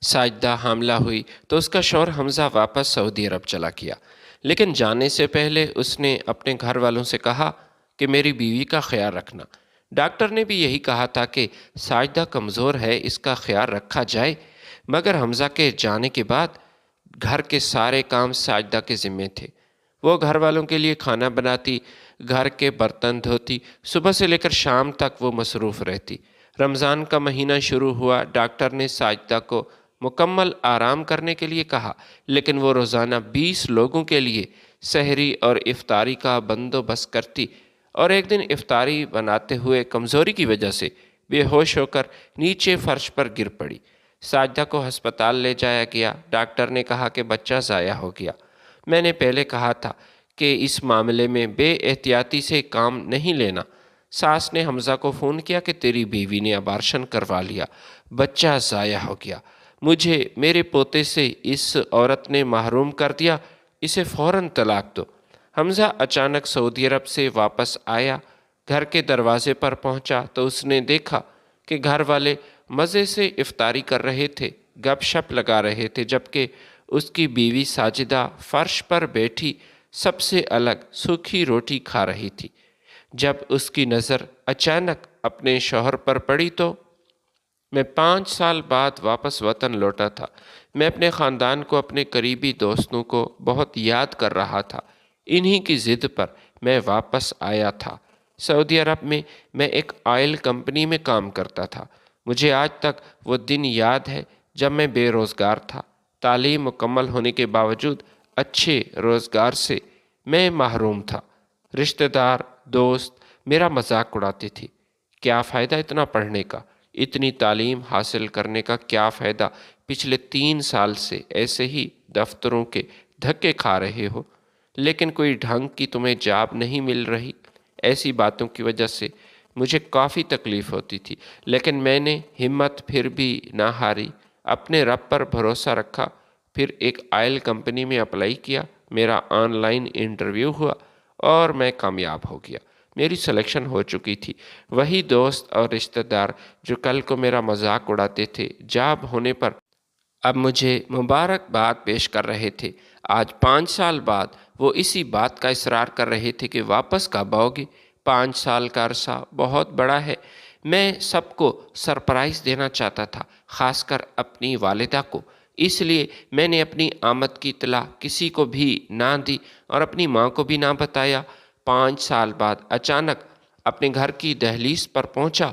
ساجدہ حاملہ ہوئی تو اس کا شوہر حمزہ واپس سعودی عرب چلا گیا، لیکن جانے سے پہلے اس نے اپنے گھر والوں سے کہا کہ میری بیوی کا خیال رکھنا۔ ڈاکٹر نے بھی یہی کہا تھا کہ ساجدہ کمزور ہے، اس کا خیال رکھا جائے، مگر حمزہ کے جانے کے بعد گھر کے سارے کام ساجدہ کے ذمے تھے۔ وہ گھر والوں کے لیے کھانا بناتی، گھر کے برتن دھوتی، صبح سے لے کر شام تک وہ مصروف رہتی۔ رمضان کا مہینہ شروع ہوا، ڈاکٹر نے ساجدہ کو مکمل آرام کرنے کے لیے کہا، لیکن وہ روزانہ 20 لوگوں کے لیے سحری اور افطاری کا بندوبست کرتی، اور ایک دن افطاری بناتے ہوئے کمزوری کی وجہ سے بے ہوش ہو کر نیچے فرش پر گر پڑی۔ ساجدہ کو ہسپتال لے جایا گیا۔ ڈاکٹر نے کہا کہ بچہ ضائع ہو گیا۔ میں نے پہلے کہا تھا کہ اس معاملے میں بے احتیاطی سے کام نہیں لینا۔ ساس نے حمزہ کو فون کیا کہ تیری بیوی نے ابارشن کروا لیا، بچہ ضائع ہو گیا، مجھے میرے پوتے سے اس عورت نے محروم کر دیا، اسے فوراً طلاق دو۔ حمزہ اچانک سعودی عرب سے واپس آیا، گھر کے دروازے پر پہنچا تو اس نے دیکھا کہ گھر والے مزے سے افطاری کر رہے تھے، گپ شپ لگا رہے تھے، جبکہ اس کی بیوی ساجدہ فرش پر بیٹھی سب سے الگ سوکھی روٹی کھا رہی تھی۔ جب اس کی نظر اچانک اپنے شوہر پر پڑی تو میں 5 سال بعد واپس وطن لوٹا تھا۔ میں اپنے خاندان کو، اپنے قریبی دوستوں کو بہت یاد کر رہا تھا۔ انہی کی ضد پر میں واپس آیا تھا۔ سعودی عرب میں میں ایک آئل کمپنی میں کام کرتا تھا۔ مجھے آج تک وہ دن یاد ہے جب میں بے روزگار تھا۔ تعلیم مکمل ہونے کے باوجود اچھے روزگار سے میں محروم تھا۔ رشتہ دار، دوست میرا مذاق اڑاتے تھے۔ کیا فائدہ اتنا پڑھنے کا، اتنی تعلیم حاصل کرنے کا کیا فائدہ؟ پچھلے 3 سال سے ایسے ہی دفتروں کے دھکے کھا رہے ہو، لیکن کوئی ڈھنگ کی تمہیں جاب نہیں مل رہی۔ ایسی باتوں کی وجہ سے مجھے کافی تکلیف ہوتی تھی، لیکن میں نے ہمت پھر بھی نہ ہاری، اپنے رب پر بھروسہ رکھا۔ پھر ایک آئل کمپنی میں اپلائی کیا، میرا آن لائن انٹرویو ہوا اور میں کامیاب ہو گیا۔ میری سلیکشن ہو چکی تھی۔ وہی دوست اور رشتہ دار جو کل کو میرا مذاق اڑاتے تھے، جاب ہونے پر اب مجھے مبارکباد پیش کر رہے تھے۔ آج 5 سال بعد وہ اسی بات کا اصرار کر رہے تھے کہ واپس کب آؤ گے؟ 5 سال کا عرصہ بہت بڑا ہے۔ میں سب کو سرپرائز دینا چاہتا تھا، خاص کر اپنی والدہ کو۔ اس لیے میں نے اپنی آمد کی اطلاع کسی کو بھی نہ دی اور اپنی ماں کو بھی نہ بتایا۔ 5 سال بعد اچانک اپنے گھر کی دہلیز پر پہنچا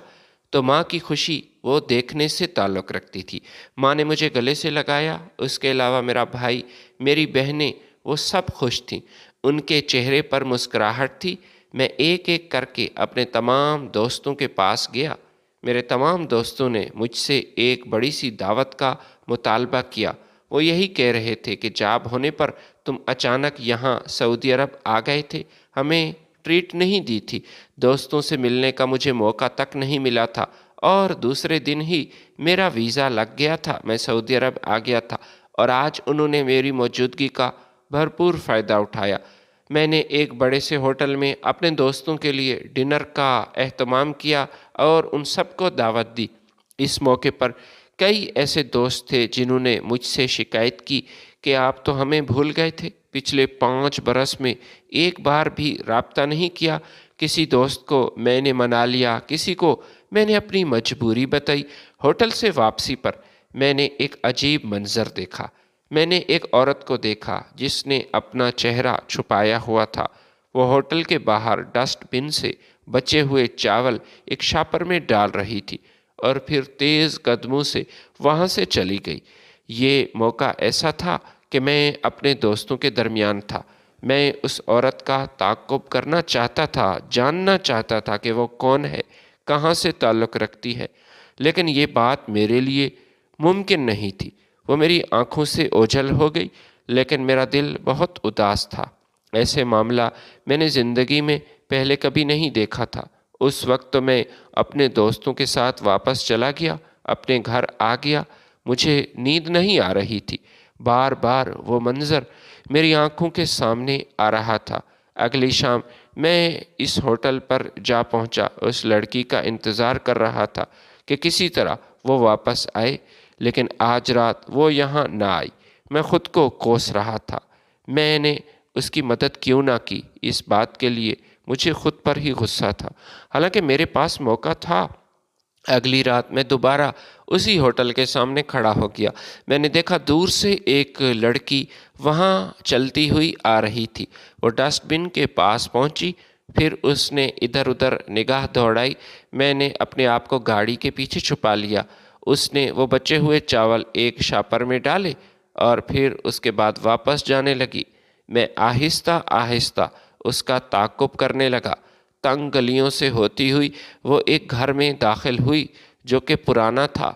تو ماں کی خوشی وہ دیکھنے سے تعلق رکھتی تھی۔ ماں نے مجھے گلے سے لگایا، اس کے علاوہ میرا بھائی، میری بہنیں، وہ سب خوش تھیں، ان کے چہرے پر مسکراہٹ تھی۔ میں ایک ایک کر کے اپنے تمام دوستوں کے پاس گیا۔ میرے تمام دوستوں نے مجھ سے ایک بڑی سی دعوت کا مطالبہ کیا۔ وہ یہی کہہ رہے تھے کہ جاب ہونے پر تم اچانک یہاں سعودی عرب آ گئے تھے، ہمیں ٹریٹ نہیں دی تھی، دوستوں سے ملنے کا مجھے موقع تک نہیں ملا تھا، اور دوسرے دن ہی میرا ویزا لگ گیا تھا، میں سعودی عرب آ گیا تھا، اور آج انہوں نے میری موجودگی کا بھرپور فائدہ اٹھایا۔ میں نے ایک بڑے سے ہوٹل میں اپنے دوستوں کے لیے ڈنر کا اہتمام کیا اور ان سب کو دعوت دی۔ اس موقع پر کئی ایسے دوست تھے جنہوں نے مجھ سے شکایت کی کہ آپ تو ہمیں بھول گئے تھے، پچھلے 5 برس میں ایک بار بھی رابطہ نہیں کیا۔ کسی دوست کو میں نے منا لیا، کسی کو میں نے اپنی مجبوری بتائی۔ ہوٹل سے واپسی پر میں نے ایک عجیب منظر دیکھا۔ میں نے ایک عورت کو دیکھا جس نے اپنا چہرہ چھپایا ہوا تھا۔ وہ ہوٹل کے باہر ڈسٹ بن سے بچے ہوئے چاول ایک شاپر میں ڈال رہی تھی اور پھر تیز قدموں سے وہاں سے چلی گئی۔ یہ موقع ایسا تھا کہ میں اپنے دوستوں کے درمیان تھا۔ میں اس عورت کا تعاقب کرنا چاہتا تھا، جاننا چاہتا تھا کہ وہ کون ہے، کہاں سے تعلق رکھتی ہے، لیکن یہ بات میرے لیے ممکن نہیں تھی۔ وہ میری آنکھوں سے اوجھل ہو گئی، لیکن میرا دل بہت اداس تھا۔ ایسے معاملہ میں نے زندگی میں پہلے کبھی نہیں دیکھا تھا۔ اس وقت تو میں اپنے دوستوں کے ساتھ واپس چلا گیا، اپنے گھر آ گیا۔ مجھے نیند نہیں آ رہی تھی، بار بار وہ منظر میری آنکھوں کے سامنے آ رہا تھا۔ اگلی شام میں اس ہوٹل پر جا پہنچا، اس لڑکی کا انتظار کر رہا تھا کہ کسی طرح وہ واپس آئے، لیکن آج رات وہ یہاں نہ آئی۔ میں خود کو کوس رہا تھا، میں نے اس کی مدد کیوں نہ کی۔ اس بات کے لیے مجھے خود پر ہی غصہ تھا، حالانکہ میرے پاس موقع تھا۔ اگلی رات میں دوبارہ اسی ہوٹل کے سامنے کھڑا ہو گیا۔ میں نے دیکھا دور سے ایک لڑکی وہاں چلتی ہوئی آ رہی تھی۔ وہ ڈسٹ بن کے پاس پہنچی، پھر اس نے ادھر ادھر نگاہ دوڑائی۔ میں نے اپنے آپ کو گاڑی کے پیچھے چھپا لیا۔ اس نے وہ بچے ہوئے چاول ایک شاپر میں ڈالے اور پھر اس کے بعد واپس جانے لگی۔ میں آہستہ آہستہ اس کا تعاقب کرنے لگا۔ تنگ گلیوں سے ہوتی ہوئی وہ ایک گھر میں داخل ہوئی جو کہ پرانا تھا۔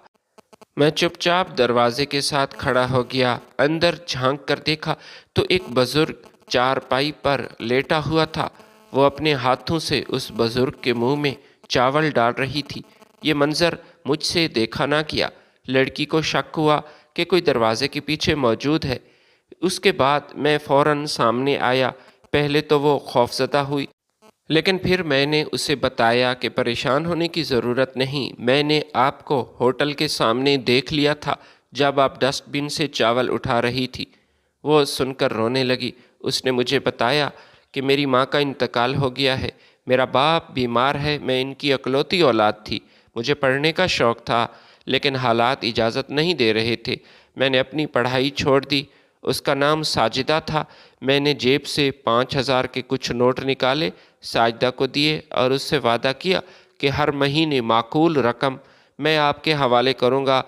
میں چپ چاپ دروازے کے ساتھ کھڑا ہو گیا۔ اندر جھانک کر دیکھا تو ایک بزرگ چارپائی پر لیٹا ہوا تھا۔ وہ اپنے ہاتھوں سے اس بزرگ کے منہ میں چاول ڈال رہی تھی۔ یہ منظر مجھ سے دیکھا نہ کیا۔ لڑکی کو شک ہوا کہ کوئی دروازے کے پیچھے موجود ہے۔ اس کے بعد میں فوراً سامنے آیا۔ پہلے تو وہ خوفزدہ ہوئی، لیکن پھر میں نے اسے بتایا کہ پریشان ہونے کی ضرورت نہیں، میں نے آپ کو ہوٹل کے سامنے دیکھ لیا تھا جب آپ ڈسٹ بن سے چاول اٹھا رہی تھی۔ وہ سن کر رونے لگی۔ اس نے مجھے بتایا کہ میری ماں کا انتقال ہو گیا ہے، میرا باپ بیمار ہے، میں ان کی اکلوتی اولاد تھی۔ مجھے پڑھنے کا شوق تھا لیکن حالات اجازت نہیں دے رہے تھے۔ میں نے اپنی پڑھائی چھوڑ دی۔ اس کا نام ساجدہ تھا۔ میں نے جیب سے 5,000 کے کچھ نوٹ نکالے، ساجدہ کو دیے اور اس سے وعدہ کیا کہ ہر مہینے معقول رقم میں آپ کے حوالے کروں گا۔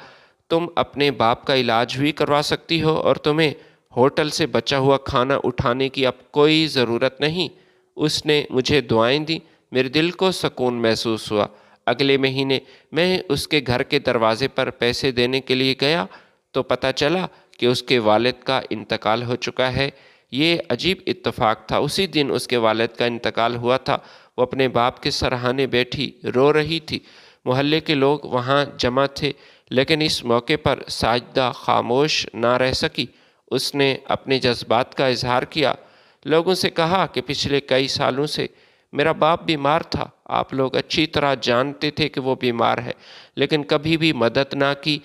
تم اپنے باپ کا علاج بھی کروا سکتی ہو اور تمہیں ہوٹل سے بچا ہوا کھانا اٹھانے کی اب کوئی ضرورت نہیں۔ اس نے مجھے دعائیں دیں۔ میرے دل کو سکون محسوس ہوا۔ اگلے مہینے میں اس کے گھر کے دروازے پر پیسے دینے کے لیے گیا تو پتہ چلا کہ اس کے والد کا انتقال ہو چکا ہے۔ یہ عجیب اتفاق تھا۔ اسی دن اس کے والد کا انتقال ہوا تھا۔ وہ اپنے باپ کے سرہانے بیٹھی رو رہی تھی۔ محلے کے لوگ وہاں جمع تھے، لیکن اس موقع پر ساجدہ خاموش نہ رہ سکی۔ اس نے اپنے جذبات کا اظہار کیا۔ لوگوں سے کہا کہ پچھلے کئی سالوں سے میرا باپ بیمار تھا۔ آپ لوگ اچھی طرح جانتے تھے کہ وہ بیمار ہے، لیکن کبھی بھی مدد نہ کی۔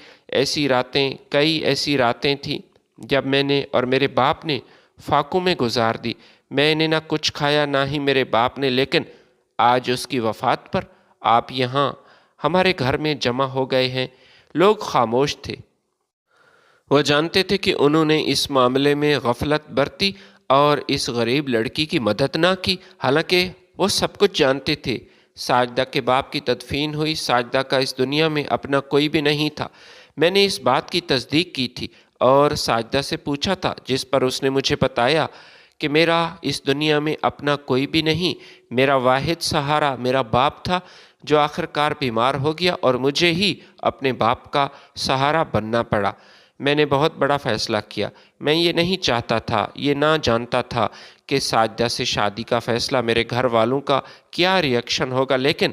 کئی ایسی راتیں تھیں جب میں نے اور میرے باپ نے فاقوں میں گزار دی۔ میں نے نہ کچھ کھایا نہ ہی میرے باپ نے، لیکن آج اس کی وفات پر آپ یہاں ہمارے گھر میں جمع ہو گئے ہیں۔ لوگ خاموش تھے۔ وہ جانتے تھے کہ انہوں نے اس معاملے میں غفلت برتی اور اس غریب لڑکی کی مدد نہ کی، حالانکہ وہ سب کچھ جانتے تھے۔ ساجدہ کے باپ کی تدفین ہوئی۔ ساجدہ کا اس دنیا میں اپنا کوئی بھی نہیں تھا۔ میں نے اس بات کی تصدیق کی تھی اور ساجدہ سے پوچھا تھا، جس پر اس نے مجھے بتایا کہ میرا اس دنیا میں اپنا کوئی بھی نہیں۔ میرا واحد سہارا میرا باپ تھا جو آخر کار بیمار ہو گیا اور مجھے ہی اپنے باپ کا سہارا بننا پڑا۔ میں نے بہت بڑا فیصلہ کیا۔ میں یہ نہیں چاہتا تھا، یہ نہ جانتا تھا کہ ساجدہ سے شادی کا فیصلہ میرے گھر والوں کا کیا ری ایکشن ہوگا، لیکن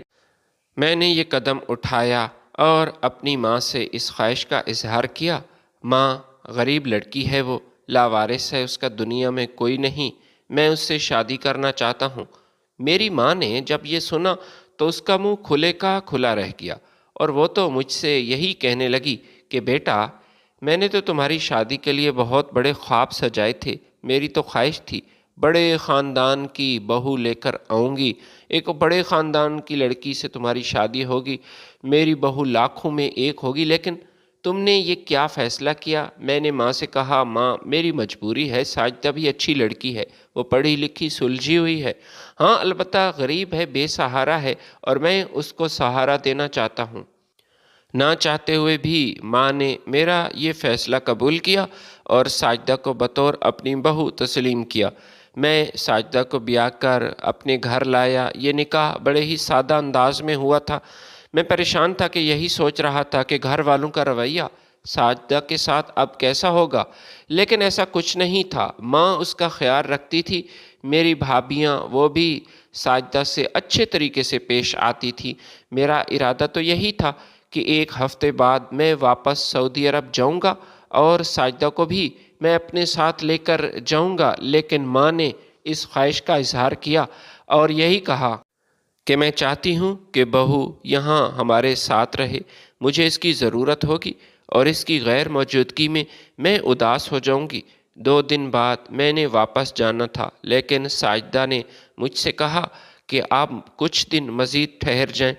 میں نے یہ قدم اٹھایا اور اپنی ماں سے اس خواہش کا اظہار کیا۔ ماں غریب لڑکی ہے، وہ لاوارث ہے، اس کا دنیا میں کوئی نہیں، میں اس سے شادی کرنا چاہتا ہوں۔ میری ماں نے جب یہ سنا تو اس کا منہ کھلے کا کھلا رہ گیا اور وہ تو مجھ سے یہی کہنے لگی کہ بیٹا، میں نے تو تمہاری شادی کے لیے بہت بڑے خواب سجائے تھے۔ میری تو خواہش تھی بڑے خاندان کی بہو لے کر آؤں گی، ایک بڑے خاندان کی لڑکی سے تمہاری شادی ہوگی، میری بہو لاکھوں میں ایک ہوگی، لیکن تم نے یہ کیا فیصلہ کیا؟ میں نے ماں سے کہا، ماں میری مجبوری ہے، ساجدہ بھی اچھی لڑکی ہے، وہ پڑھی لکھی سلجھی ہوئی ہے، ہاں البتہ غریب ہے، بے سہارا ہے اور میں اس کو سہارا دینا چاہتا ہوں۔ نہ چاہتے ہوئے بھی ماں نے میرا یہ فیصلہ قبول کیا اور ساجدہ کو بطور اپنی بہو تسلیم کیا۔ میں ساجدہ کو بیاہ کر اپنے گھر لایا۔ یہ نکاح بڑے ہی سادہ انداز میں ہوا تھا۔ میں پریشان تھا کہ یہی سوچ رہا تھا کہ گھر والوں کا رویہ ساجدہ کے ساتھ اب کیسا ہوگا، لیکن ایسا کچھ نہیں تھا۔ ماں اس کا خیال رکھتی تھی۔ میری بھابیاں وہ بھی ساجدہ سے اچھے طریقے سے پیش آتی تھی۔ میرا ارادہ تو یہی تھا کہ ایک ہفتے بعد میں واپس سعودی عرب جاؤں گا اور ساجدہ کو بھی میں اپنے ساتھ لے کر جاؤں گا، لیکن ماں نے اس خواہش کا اظہار کیا اور یہی کہا کہ میں چاہتی ہوں کہ بہو یہاں ہمارے ساتھ رہے، مجھے اس کی ضرورت ہوگی اور اس کی غیر موجودگی میں اداس ہو جاؤں گی۔ 2 دن بعد میں نے واپس جانا تھا، لیکن ساجدہ نے مجھ سے کہا کہ آپ کچھ دن مزید ٹھہر جائیں۔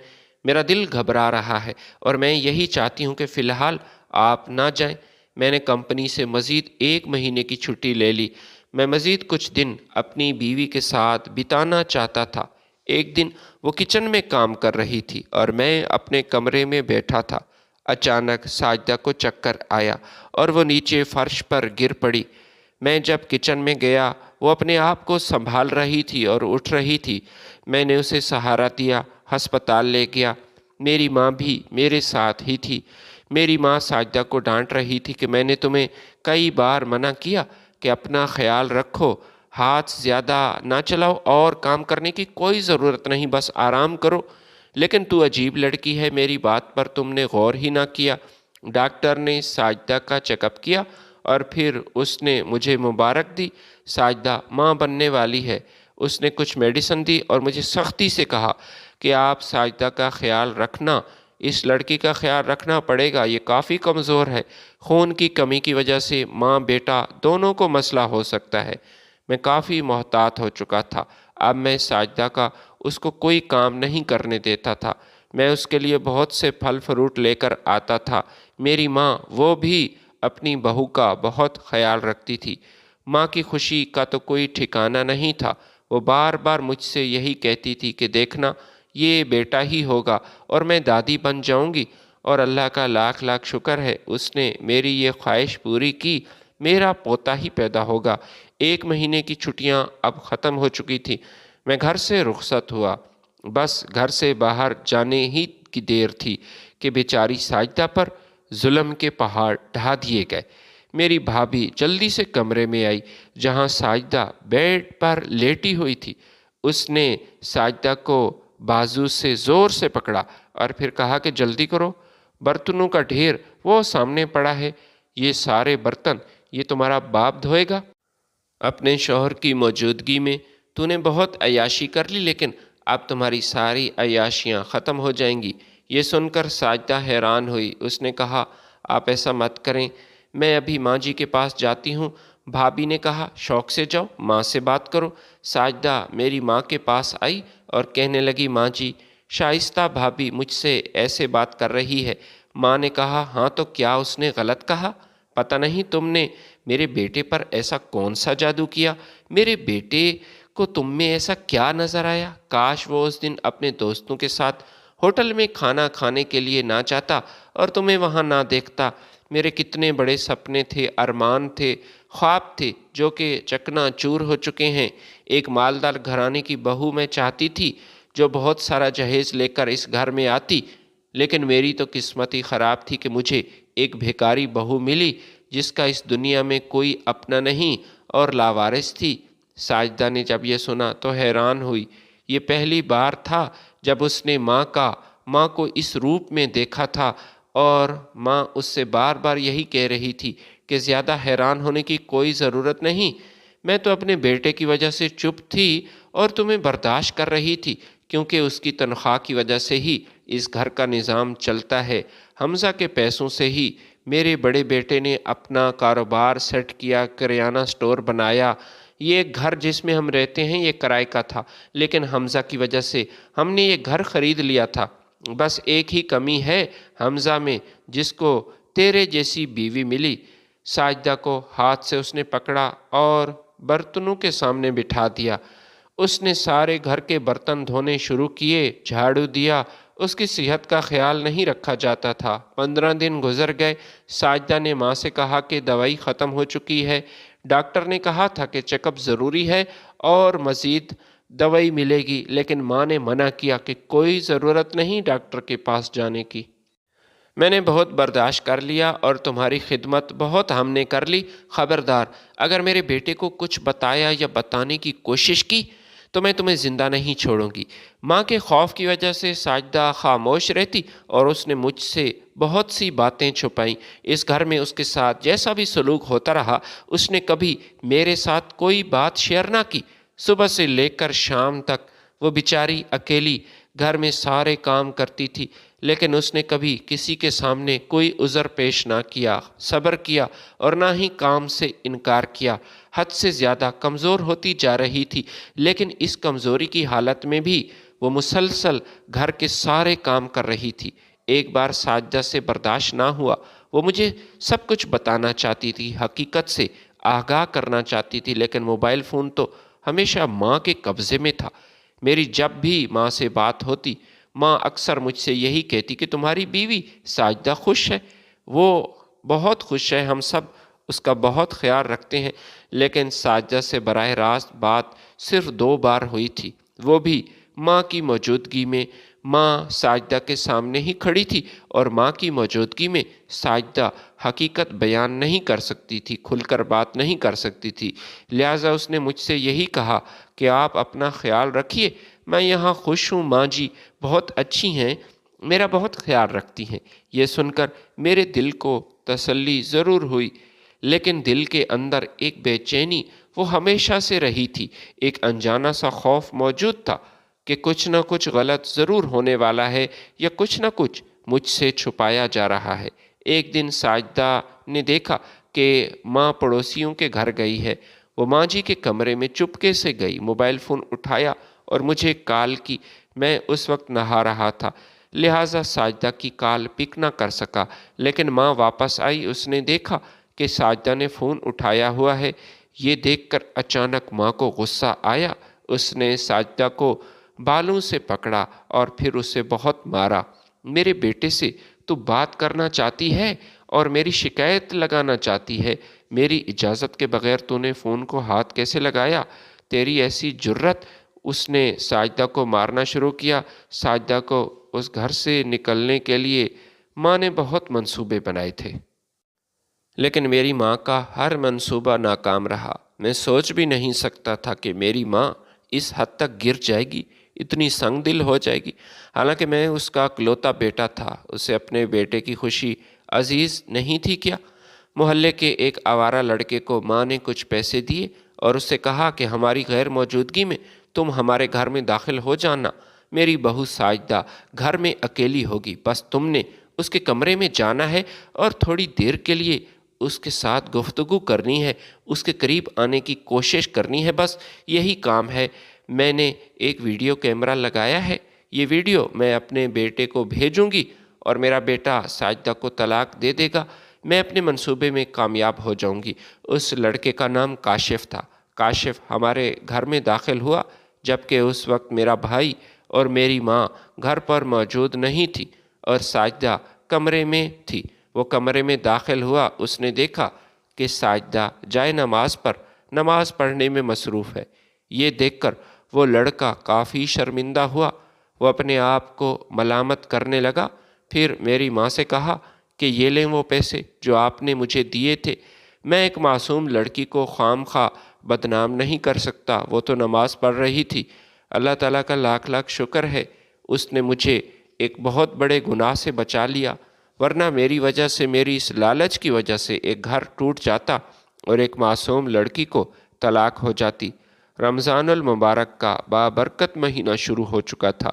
میرا دل گھبرا رہا ہے اور میں یہی چاہتی ہوں کہ فی الحال آپ نہ جائیں۔ میں نے کمپنی سے مزید 1 مہینے کی چھٹی لے لی۔ میں مزید کچھ دن اپنی بیوی کے ساتھ بتانا چاہتا تھا۔ ایک دن وہ کچن میں کام کر رہی تھی اور میں اپنے کمرے میں بیٹھا تھا۔ اچانک ساجدہ کو چکر آیا اور وہ نیچے فرش پر گر پڑی۔ میں جب کچن میں گیا، وہ اپنے آپ کو سنبھال رہی تھی اور اٹھ رہی تھی۔ میں نے اسے سہارا دیا، ہسپتال لے گیا۔ میری ماں بھی میرے ساتھ ہی تھی۔ میری ماں ساجدہ کو ڈانٹ رہی تھی کہ میں نے تمہیں کئی بار منع کیا کہ اپنا خیال رکھو، ہاتھ زیادہ نہ چلاؤ اور کام کرنے کی کوئی ضرورت نہیں، بس آرام کرو، لیکن تو عجیب لڑکی ہے، میری بات پر تم نے غور ہی نہ کیا۔ ڈاکٹر نے ساجدہ کا چیک اپ کیا اور پھر اس نے مجھے مبارک دی۔ ساجدہ ماں بننے والی ہے۔ اس نے کچھ میڈیسن دی اور مجھے سختی سے کہا کہ آپ ساجدہ کا خیال رکھنا، اس لڑکی کا خیال رکھنا پڑے گا، یہ کافی کمزور ہے، خون کی کمی کی وجہ سے ماں بیٹا دونوں کو مسئلہ ہو سکتا ہے۔ میں کافی محتاط ہو چکا تھا۔ اب میں ساجدہ کا اس کو کوئی کام نہیں کرنے دیتا تھا۔ میں اس کے لیے بہت سے پھل فروٹ لے کر آتا تھا۔ میری ماں وہ بھی اپنی بہو کا بہت خیال رکھتی تھی۔ ماں کی خوشی کا تو کوئی ٹھکانہ نہیں تھا۔ وہ بار بار مجھ سے یہی کہتی تھی کہ دیکھنا، یہ بیٹا ہی ہوگا اور میں دادی بن جاؤں گی، اور اللہ کا لاکھ لاکھ شکر ہے اس نے میری یہ خواہش پوری کی، میرا پوتا ہی پیدا ہوگا۔ 1 مہینے کی چھٹیاں اب ختم ہو چکی تھی۔ میں گھر سے رخصت ہوا۔ بس گھر سے باہر جانے ہی کی دیر تھی کہ بیچاری ساجدہ پر ظلم کے پہاڑ ڈھا دیے گئے۔ میری بھابھی جلدی سے کمرے میں آئی جہاں ساجدہ بیڈ پر لیٹی ہوئی تھی۔ اس نے ساجدہ کو بازو سے زور سے پکڑا اور پھر کہا کہ جلدی کرو، برتنوں کا ڈھیر وہ سامنے پڑا ہے، یہ سارے برتن یہ تمہارا باپ دھوئے گا۔ اپنے شوہر کی موجودگی میں تو نے بہت عیاشی کر لی، لیکن اب تمہاری ساری عیاشیاں ختم ہو جائیں گی۔ یہ سن کر ساجدہ حیران ہوئی۔ اس نے کہا آپ ایسا مت کریں، میں ابھی ماں جی کے پاس جاتی ہوں۔ بھابھی نے کہا شوق سے جاؤ، ماں سے بات کرو۔ ساجدہ میری ماں کے پاس آئی اور کہنے لگی ماں جی، شائستہ بھابھی مجھ سے ایسے بات کر رہی ہے۔ ماں نے کہا ہاں تو کیا اس نے غلط کہا؟ پتہ نہیں تم نے میرے بیٹے پر ایسا کون سا جادو کیا؟ میرے بیٹے کو تم میں ایسا کیا نظر آیا؟ کاش وہ اس دن اپنے دوستوں کے ساتھ ہوٹل میں کھانا کھانے کے لیے نہ جاتا اور تمہیں وہاں نہ دیکھتا۔ میرے کتنے بڑے سپنے تھے، ارمان تھے، خواب تھے جو کہ چکنا چور ہو چکے ہیں۔ ایک مالدار گھرانے کی بہو میں چاہتی تھی جو بہت سارا جہیز لے کر اس گھر میں آتی، لیکن میری تو قسمت ہی خراب تھی کہ مجھے ایک بھیکاری بہو ملی جس کا اس دنیا میں کوئی اپنا نہیں اور لاوارث تھی۔ ساجدہ نے جب یہ سنا تو حیران ہوئی۔ یہ پہلی بار تھا جب اس نے ماں کو اس روپ میں دیکھا تھا، اور ماں اس سے بار بار یہی کہہ رہی تھی کہ زیادہ حیران ہونے کی کوئی ضرورت نہیں، میں تو اپنے بیٹے کی وجہ سے چپ تھی اور تمہیں برداشت کر رہی تھی، کیونکہ اس کی تنخواہ کی وجہ سے ہی اس گھر کا نظام چلتا ہے۔ حمزہ کے پیسوں سے ہی میرے بڑے بیٹے نے اپنا کاروبار سیٹ کیا، کریانہ سٹور بنایا۔ یہ گھر جس میں ہم رہتے ہیں یہ کرائے کا تھا، لیکن حمزہ کی وجہ سے ہم نے یہ گھر خرید لیا تھا۔ بس ایک ہی کمی ہے حمزہ میں، جس کو تیرے جیسی بیوی ملی۔ ساجدہ کو ہاتھ سے اس نے پکڑا اور برتنوں کے سامنے بٹھا دیا۔ اس نے سارے گھر کے برتن دھونے شروع کیے، جھاڑو دیا۔ اس کی صحت کا خیال نہیں رکھا جاتا تھا۔ 15 دن گزر گئے۔ ساجدہ نے ماں سے کہا کہ دوائی ختم ہو چکی ہے۔ ڈاکٹر نے کہا تھا کہ چیک اپ ضروری ہے اور مزید دوائی ملے گی، لیکن ماں نے منع کیا کہ کوئی ضرورت نہیں ڈاکٹر کے پاس جانے کی۔ میں نے بہت برداشت کر لیا اور تمہاری خدمت بہت ہم نے کر لی۔ خبردار، اگر میرے بیٹے کو کچھ بتایا یا بتانے کی کوشش کی تو میں تمہیں زندہ نہیں چھوڑوں گی۔ ماں کے خوف کی وجہ سے ساجدہ خاموش رہتی اور اس نے مجھ سے بہت سی باتیں چھپائیں۔ اس گھر میں اس کے ساتھ جیسا بھی سلوک ہوتا رہا، اس نے کبھی میرے ساتھ کوئی بات شیئر نہ کی۔ صبح سے لے کر شام تک وہ بیچاری اکیلی گھر میں سارے کام کرتی تھی۔ لیکن اس نے کبھی کسی کے سامنے کوئی عذر پیش نہ کیا، صبر کیا اور نہ ہی کام سے انکار کیا۔ حد سے زیادہ کمزور ہوتی جا رہی تھی، لیکن اس کمزوری کی حالت میں بھی وہ مسلسل گھر کے سارے کام کر رہی تھی۔ ایک بار ساجدہ سے برداشت نہ ہوا، وہ مجھے سب کچھ بتانا چاہتی تھی، حقیقت سے آگاہ کرنا چاہتی تھی، لیکن موبائل فون تو ہمیشہ ماں کے قبضے میں تھا۔ میری جب بھی ماں سے بات ہوتی، ماں اکثر مجھ سے یہی کہتی کہ تمہاری بیوی ساجدہ خوش ہے، وہ بہت خوش ہے، ہم سب اس کا بہت خیال رکھتے ہیں۔ لیکن ساجدہ سے براہ راست بات صرف 2 بار ہوئی تھی، وہ بھی ماں کی موجودگی میں۔ ماں ساجدہ کے سامنے ہی کھڑی تھی اور ماں کی موجودگی میں ساجدہ حقیقت بیان نہیں کر سکتی تھی، کھل کر بات نہیں کر سکتی تھی۔ لہٰذا اس نے مجھ سے یہی کہا کہ آپ اپنا خیال رکھیے، میں یہاں خوش ہوں، ماں جی بہت اچھی ہیں، میرا بہت خیال رکھتی ہیں۔ یہ سن کر میرے دل کو تسلی ضرور ہوئی، لیکن دل کے اندر ایک بے چینی وہ ہمیشہ سے رہی تھی، ایک انجانا سا خوف موجود تھا کہ کچھ نہ کچھ غلط ضرور ہونے والا ہے یا کچھ نہ کچھ مجھ سے چھپایا جا رہا ہے۔ ایک دن ساجدہ نے دیکھا کہ ماں پڑوسیوں کے گھر گئی ہے۔ وہ ماں جی کے کمرے میں چپکے سے گئی، موبائل فون اٹھایا اور مجھے کال کی۔ میں اس وقت نہا رہا تھا، لہٰذا ساجدہ کی کال پک نہ کر سکا، لیکن ماں واپس آئی، اس نے دیکھا کہ ساجدہ نے فون اٹھایا ہوا ہے۔ یہ دیکھ کر اچانک ماں کو غصہ آیا، اس نے ساجدہ کو بالوں سے پکڑا اور پھر اسے بہت مارا۔ میرے بیٹے سے تو بات کرنا چاہتی ہے اور میری شکایت لگانا چاہتی ہے، میری اجازت کے بغیر تو نے فون کو ہاتھ کیسے لگایا؟ تیری ایسی جرت! اس نے ساجدہ کو مارنا شروع کیا۔ ساجدہ کو اس گھر سے نکلنے کے لیے ماں نے بہت منصوبے بنائے تھے، لیکن میری ماں کا ہر منصوبہ ناکام رہا۔ میں سوچ بھی نہیں سکتا تھا کہ میری ماں اس حد تک گر جائے گی، اتنی سنگ دل ہو جائے گی۔ حالانکہ میں اس کا اکلوتا بیٹا تھا، اسے اپنے بیٹے کی خوشی عزیز نہیں تھی کیا؟ محلے کے ایک آوارہ لڑکے کو ماں نے کچھ پیسے دیے اور اس سے کہا کہ ہماری غیر موجودگی میں تم ہمارے گھر میں داخل ہو جانا، میری بہو ساجدہ گھر میں اکیلی ہوگی، بس تم نے اس کے کمرے میں جانا ہے اور تھوڑی دیر کے لیے اس کے ساتھ گفتگو کرنی ہے، اس کے قریب آنے کی کوشش کرنی ہے، بس یہی کام ہے۔ میں نے ایک ویڈیو کیمرہ لگایا ہے، یہ ویڈیو میں اپنے بیٹے کو بھیجوں گی اور میرا بیٹا ساجدہ کو طلاق دے دے گا، میں اپنے منصوبے میں کامیاب ہو جاؤں گی۔ اس لڑکے کا نام کاشف تھا۔ کاشف ہمارے گھر میں داخل ہوا جبکہ اس وقت میرا بھائی اور میری ماں گھر پر موجود نہیں تھی اور ساجدہ کمرے میں تھی۔ وہ کمرے میں داخل ہوا، اس نے دیکھا کہ ساجدہ جائے نماز پر نماز پڑھنے میں مصروف ہے۔ یہ دیکھ کر وہ لڑکا کافی شرمندہ ہوا، وہ اپنے آپ کو ملامت کرنے لگا۔ پھر میری ماں سے کہا کہ یہ لیں وہ پیسے جو آپ نے مجھے دیے تھے، میں ایک معصوم لڑکی کو خام خواہ بدنام نہیں کر سکتا، وہ تو نماز پڑھ رہی تھی۔ اللہ تعالیٰ کا لاکھ لاکھ شکر ہے، اس نے مجھے ایک بہت بڑے گناہ سے بچا لیا، ورنہ میری وجہ سے، میری اس لالچ کی وجہ سے ایک گھر ٹوٹ جاتا اور ایک معصوم لڑکی کو طلاق ہو جاتی۔ رمضان المبارک کا بابرکت مہینہ شروع ہو چکا تھا،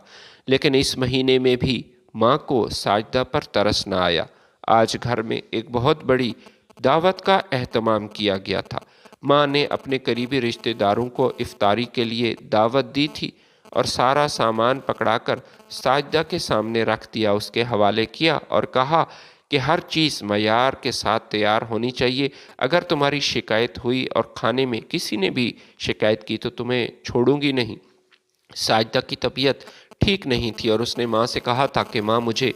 لیکن اس مہینے میں بھی ماں کو ساجدہ پر ترس نہ آیا۔ آج گھر میں ایک بہت بڑی دعوت کا اہتمام کیا گیا تھا۔ ماں نے اپنے قریبی رشتہ داروں کو افطاری کے لیے دعوت دی تھی اور سارا سامان پکڑا کر ساجدہ کے سامنے رکھ دیا، اس کے حوالے کیا اور کہا کہ ہر چیز معیار کے ساتھ تیار ہونی چاہیے، اگر تمہاری شکایت ہوئی اور کھانے میں کسی نے بھی شکایت کی تو تمہیں چھوڑوں گی نہیں۔ ساجدہ کی طبیعت ٹھیک نہیں تھی اور اس نے ماں سے کہا تھا کہ ماں مجھے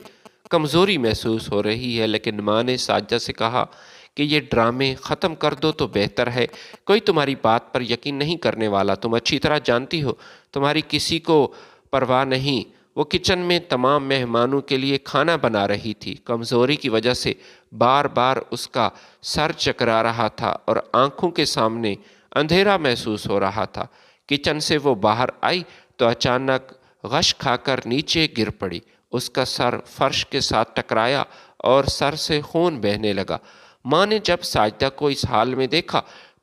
کمزوری محسوس ہو رہی ہے، لیکن ماں نے ساجدہ سے کہا کہ یہ ڈرامے ختم کر دو تو بہتر ہے، کوئی تمہاری بات پر یقین نہیں کرنے والا، تم اچھی طرح جانتی ہو تمہاری کسی کو پرواہ نہیں۔ وہ کچن میں تمام مہمانوں کے لیے کھانا بنا رہی تھی، کمزوری کی وجہ سے بار بار اس کا سر چکرا رہا تھا اور آنکھوں کے سامنے اندھیرا محسوس ہو رہا تھا۔ کچن سے وہ باہر آئی تو اچانک غش کھا کر نیچے گر پڑی، اس کا سر فرش کے ساتھ ٹکرایا اور سر سے خون بہنے لگا۔ ماں نے جب ساجدہ کو اس حال میں دیکھا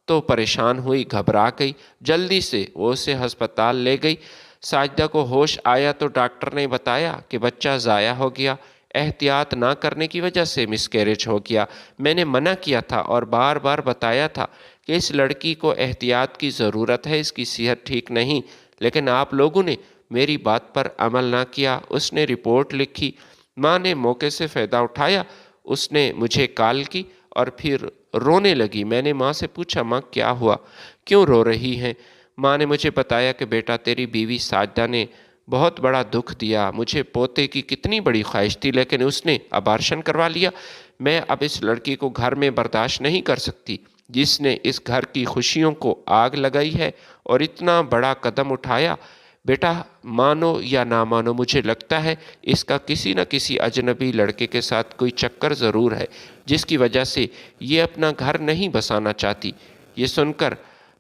تو پریشان ہوئی، گھبرا گئی، جلدی سے وہ اسے ہسپتال لے گئی۔ ساجدہ کو ہوش آیا تو ڈاکٹر نے بتایا کہ بچہ ضائع ہو گیا، احتیاط نہ کرنے کی وجہ سے مسکیریج ہو گیا۔ میں نے منع کیا تھا اور بار بار بتایا تھا کہ اس لڑکی کو احتیاط کی ضرورت ہے، اس کی صحت ٹھیک نہیں، لیکن آپ لوگوں نے میری بات پر عمل نہ کیا۔ اس نے رپورٹ لکھی۔ ماں نے موقع سے فائدہ اٹھایا، اس نے مجھے کال کی اور پھر رونے لگی۔ میں نے ماں سے پوچھا، ماں کیا ہوا، کیوں رو رہی ہیں؟ ماں نے مجھے بتایا کہ بیٹا تیری بیوی ساجدہ نے بہت بڑا دکھ دیا، مجھے پوتے کی کتنی بڑی خواہش تھی لیکن اس نے ابارشن کروا لیا۔ میں اب اس لڑکی کو گھر میں برداشت نہیں کر سکتی جس نے اس گھر کی خوشیوں کو آگ لگائی ہے اور اتنا بڑا قدم اٹھایا۔ بیٹا مانو یا نہ مانو، مجھے لگتا ہے اس کا کسی نہ کسی اجنبی لڑکے کے ساتھ کوئی چکر ضرور ہے جس کی وجہ سے یہ اپنا گھر نہیں بسانا چاہتی۔ یہ سن کر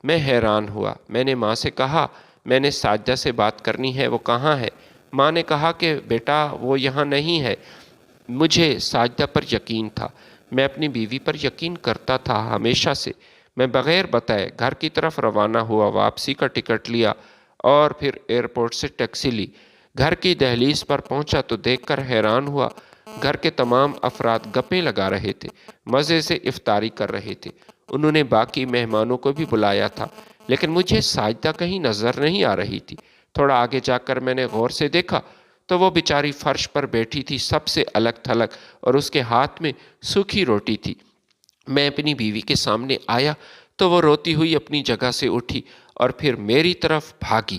میں حیران ہوا۔ میں نے ماں سے کہا، میں نے ساجدہ سے بات کرنی ہے، وہ کہاں ہے؟ ماں نے کہا کہ بیٹا وہ یہاں نہیں ہے۔ مجھے ساجدہ پر یقین تھا، میں اپنی بیوی پر یقین کرتا تھا ہمیشہ سے۔ میں بغیر بتائے گھر کی طرف روانہ ہوا، واپسی کا ٹکٹ لیا اور پھر ایئرپورٹ سے ٹیکسی لی۔ گھر کی دہلیز پر پہنچا تو دیکھ کر حیران ہوا، گھر کے تمام افراد گپیں لگا رہے تھے، مزے سے افطاری کر رہے تھے۔ انہوں نے باقی مہمانوں کو بھی بلایا تھا لیکن مجھے ساجدہ کہیں نظر نہیں آ رہی تھی۔ تھوڑا آگے جا کر میں نے غور سے دیکھا تو وہ بیچاری فرش پر بیٹھی تھی، سب سے الگ تھلگ، اور اس کے ہاتھ میں سوکھی روٹی تھی۔ میں اپنی بیوی کے سامنے آیا تو وہ روتی ہوئی اپنی جگہ سے اٹھی اور پھر میری طرف بھاگی۔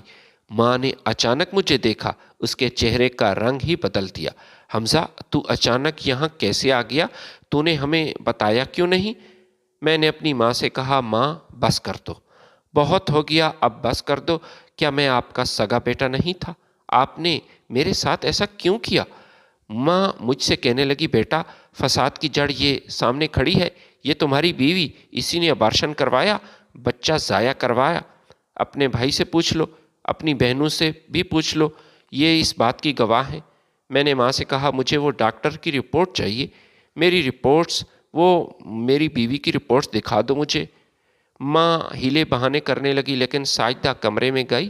ماں نے اچانک مجھے دیکھا، اس کے چہرے کا رنگ ہی بدل دیا۔ حمزہ تو اچانک یہاں کیسے آ گیا؟ تو نے ہمیں بتایا کیوں نہیں؟ میں نے اپنی ماں سے کہا، ماں بس کر دو، بہت ہو گیا، اب بس کر دو۔ کیا میں آپ کا سگا بیٹا نہیں تھا؟ آپ نے میرے ساتھ ایسا کیوں کیا؟ ماں مجھ سے کہنے لگی، بیٹا فساد کی جڑ یہ سامنے کھڑی ہے، یہ تمہاری بیوی، اسی نے ابارشن کروایا، بچہ ضائع کروایا۔ اپنے بھائی سے پوچھ لو، اپنی بہنوں سے بھی پوچھ لو، یہ اس بات کی گواہ ہیں۔ میں نے ماں سے کہا، مجھے وہ ڈاکٹر کی رپورٹ چاہیے، میری رپورٹس، وہ میری بیوی کی رپورٹس دکھا دو مجھے۔ ماں ہیلے بہانے کرنے لگی لیکن ساجدہ کمرے میں گئی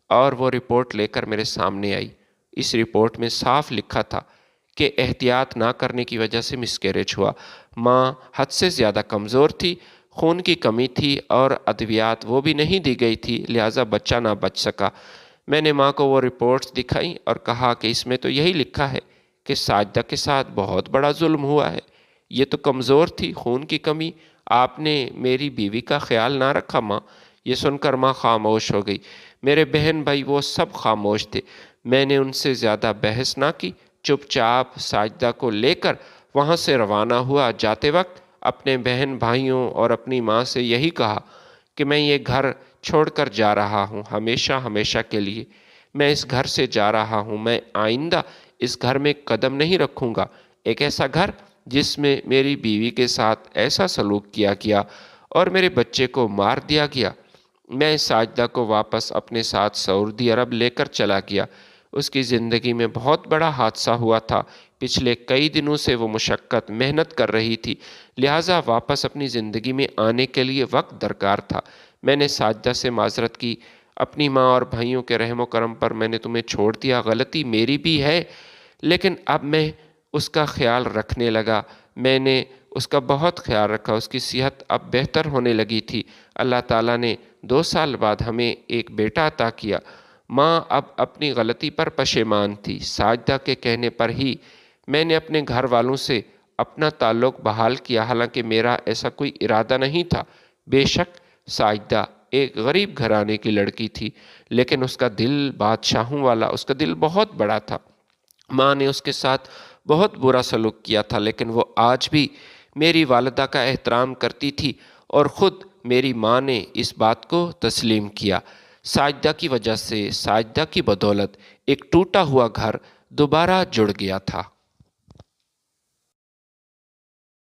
اور وہ رپورٹ لے کر میرے سامنے آئی۔ اس رپورٹ میں صاف لکھا تھا کہ احتیاط نہ کرنے کی وجہ سے مسکیریج ہوا۔ ماں حد سے زیادہ کمزور تھی، خون کی کمی تھی اور ادویات وہ بھی نہیں دی گئی تھی، لہٰذا بچہ نہ بچ سکا۔ میں نے ماں کو وہ رپورٹس دکھائیں اور کہا کہ اس میں تو یہی لکھا ہے کہ ساجدہ کے ساتھ بہت بڑا ظلم ہوا ہے، یہ تو کمزور تھی، خون کی کمی، آپ نے میری بیوی کا خیال نہ رکھا ماں۔ یہ سن کر ماں خاموش ہو گئی۔ میرے بہن بھائی وہ سب خاموش تھے۔ میں نے ان سے زیادہ بحث نہ کی، چپ چاپ ساجدہ کو لے کر وہاں سے روانہ ہوا۔ جاتے وقت اپنے بہن بھائیوں اور اپنی ماں سے یہی کہا کہ میں یہ گھر چھوڑ کر جا رہا ہوں، ہمیشہ ہمیشہ کے لیے میں اس گھر سے جا رہا ہوں۔ میں آئندہ اس گھر میں قدم نہیں رکھوں گا، ایک ایسا گھر جس میں میری بیوی کے ساتھ ایسا سلوک کیا گیا اور میرے بچے کو مار دیا گیا۔ میں ساجدہ کو واپس اپنے ساتھ سعودی عرب لے کر چلا گیا۔ اس کی زندگی میں بہت بڑا حادثہ ہوا تھا، پچھلے کئی دنوں سے وہ مشقت محنت کر رہی تھی، لہٰذا واپس اپنی زندگی میں آنے کے لیے وقت درکار تھا۔ میں نے ساجدہ سے معذرت کی، اپنی ماں اور بھائیوں کے رحم و کرم پر میں نے تمہیں چھوڑ دیا، غلطی میری بھی ہے، لیکن اب میں اس کا خیال رکھنے لگا۔ میں نے اس کا بہت خیال رکھا، اس کی صحت اب بہتر ہونے لگی تھی۔ اللہ تعالیٰ نے 2 سال بعد ہمیں ایک بیٹا عطا کیا۔ ماں اب اپنی غلطی پر پشیمان تھی۔ ساجدہ کے کہنے پر ہی میں نے اپنے گھر والوں سے اپنا تعلق بحال کیا، حالانکہ میرا ایسا کوئی ارادہ نہیں تھا۔ بے شک ساجدہ ایک غریب گھرانے کی لڑکی تھی لیکن اس کا دل بادشاہوں والا، اس کا دل بہت بڑا تھا۔ ماں نے اس کے ساتھ بہت برا سلوک کیا تھا لیکن وہ آج بھی میری والدہ کا احترام کرتی تھی اور خود میری ماں نے اس بات کو تسلیم کیا۔ ساجدہ کی وجہ سے، ساجدہ کی بدولت ایک ٹوٹا ہوا گھر دوبارہ جڑ گیا تھا۔